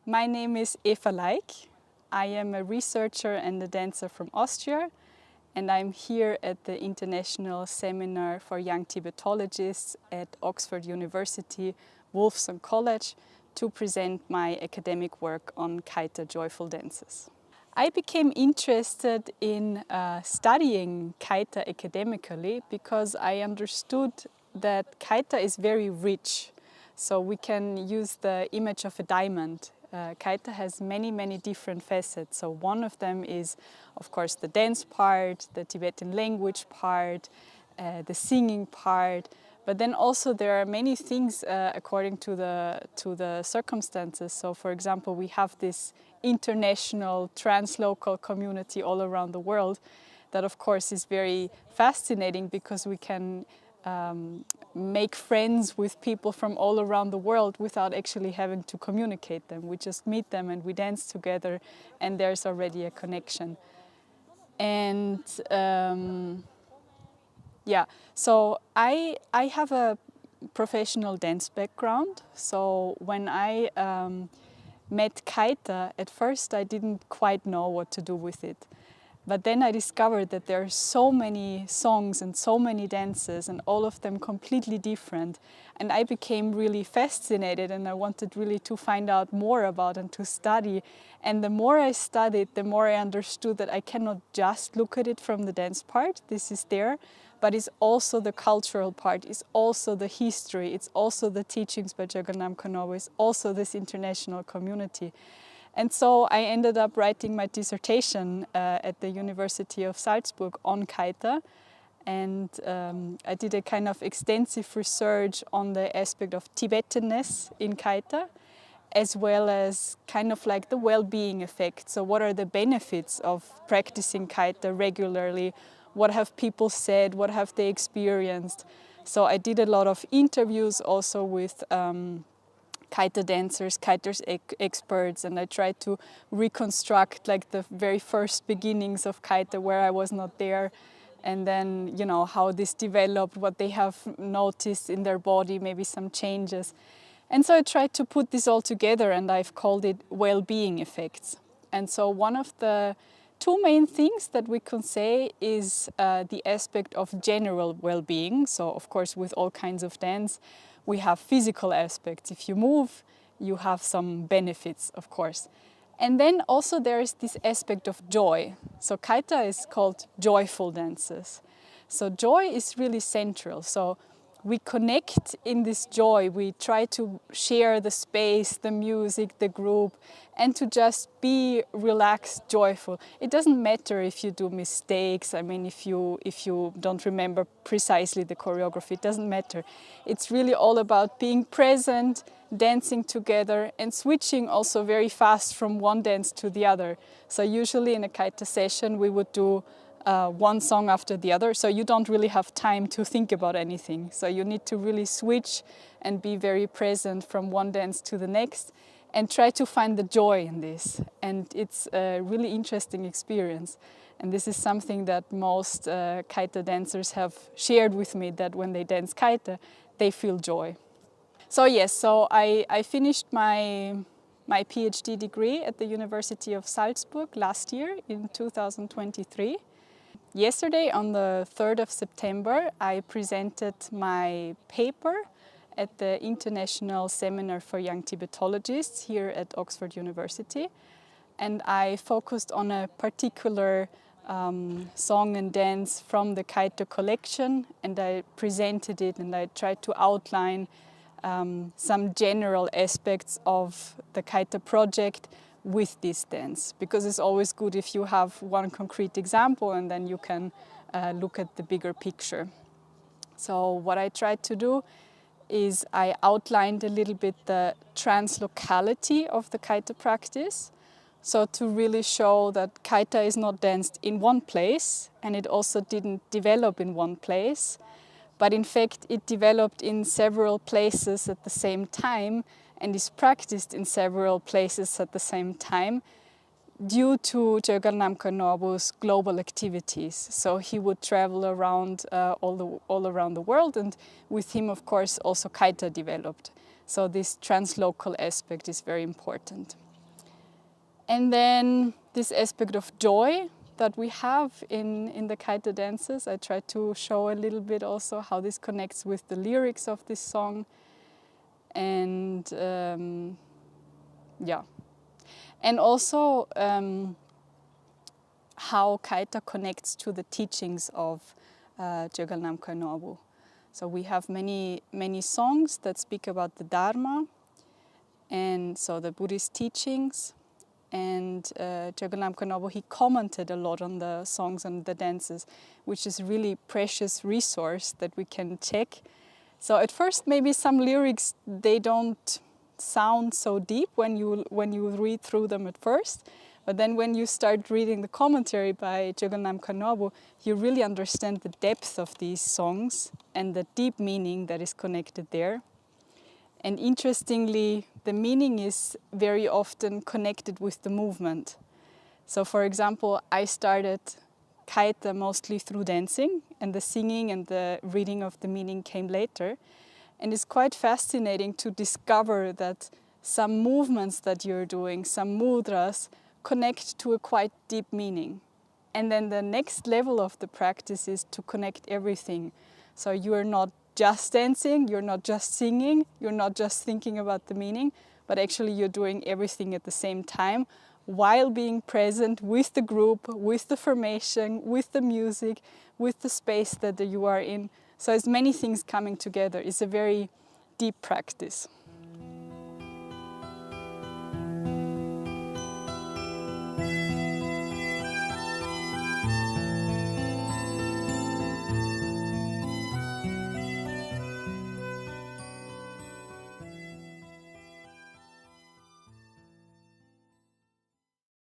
My name is Eva Leick. I am a researcher and a dancer from Austria, and I'm here at the International Seminar for Young Tibetologists at Oxford University, Wolfson College, to present my academic work on Khaita joyful dances. I became interested in studying Khaita academically because I understood that Khaita is very rich. So we can use the image of a diamond. Khaita has many different facets. So one of them is, of course, the dance part, the Tibetan language part, the singing part. But then also there are many things according to the circumstances. So, for example, we have this international translocal community all around the world that, of course, is very fascinating because we can make friends with people from all around the world without actually having to communicate them. We just meet them and we dance together, and there's already a connection. And yeah, so I have a professional dance background. So when I met Khaita, at first I didn't quite know what to do with it. But then I discovered that there are so many songs and so many dances, and all of them completely different. And I became really fascinated, and I wanted really to find out more about and to study. And the more I studied, the more I understood that I cannot just look at it from the dance part, this is there, but it's also the cultural part, it's also the history, it's also the teachings by Jagannam Kanobo, it's also this international community. And so I ended up writing my dissertation at the University of Salzburg on Khaita. And I did a kind of extensive research on the aspect of Tibetanness in Khaita, as well as kind of like the well-being effect. So what are the benefits of practicing Khaita regularly? What have people said? What have they experienced? So I did a lot of interviews also with Khaita dancers, Khaita's experts, and I tried to reconstruct like the very first beginnings of Khaita where I was not there, and then, you know, how this developed, what they have noticed in their body, maybe some changes. And so I tried to put this all together, and I've called it well-being effects. And so one of the two main things that we can say is the aspect of general well-being. So of course with all kinds of dance, we have physical aspects. If you move, you have some benefits, of course. And then also there is this aspect of joy. So Khaita is called joyful dances. So joy is really central. So we connect in this joy. We try to share the space, the music, the group, and to just be relaxed, joyful. It doesn't matter if you do mistakes. I mean, if you don't remember precisely the choreography, it doesn't matter. It's really all about being present, dancing together, and switching also very fast from one dance to the other. So usually in a Khaita session, we would do one song after the other, so you don't really have time to think about anything. So you need to really switch and be very present from one dance to the next and try to find the joy in this. And it's a really interesting experience. And this is something that most Khaita dancers have shared with me, that when they dance Khaita, they feel joy. So yes, so I finished my PhD degree at the University of Salzburg last year in 2023. Yesterday, on the 3rd of September, I presented my paper at the International Seminar for Young Tibetologists here at Oxford University. And I focused on a particular song and dance from the Khaita collection, and I presented it and I tried to outline some general aspects of the Khaita project with this dance, because it's always good if you have one concrete example and then you can look at the bigger picture. So what I tried to do is I outlined a little bit the translocality of the Khaita practice. So to really show that Khaita is not danced in one place, and it also didn't develop in one place, but in fact it developed in several places at the same time and is practiced in several places at the same time due to Jagannam Kanobo's global activities. So he would travel around all around the world, and with him, of course, also Khaita developed. So this translocal aspect is very important. And then this aspect of joy that we have in the Khaita dances. I try to show a little bit also how this connects with the lyrics of this song. And yeah. And also how Khaita connects to the teachings of Jögal Namkhoi Nobu. So we have many songs that speak about the Dharma, and so the Buddhist teachings. And Jögal Namkhoi Nobu, he commented a lot on the songs and the dances, which is really precious resource that we can check. So at first maybe some lyrics, they don't sound so deep when you read through them at first. But then when you start reading the commentary by Jögal Namkhoi Nobu, you really understand the depth of these songs and the deep meaning that is connected there. And interestingly, the meaning is very often connected with the movement. So for example, I started Khaita mostly through dancing, and the singing and the reading of the meaning came later. And it's quite fascinating to discover that some movements that you're doing, some mudras, connect to a quite deep meaning. And then the next level of the practice is to connect everything. So you are not just dancing, you're not just singing, you're not just thinking about the meaning, but actually you're doing everything at the same time while being present with the group, with the formation, with the music, with the space that you are in. So it's many things coming together. It's a very deep practice.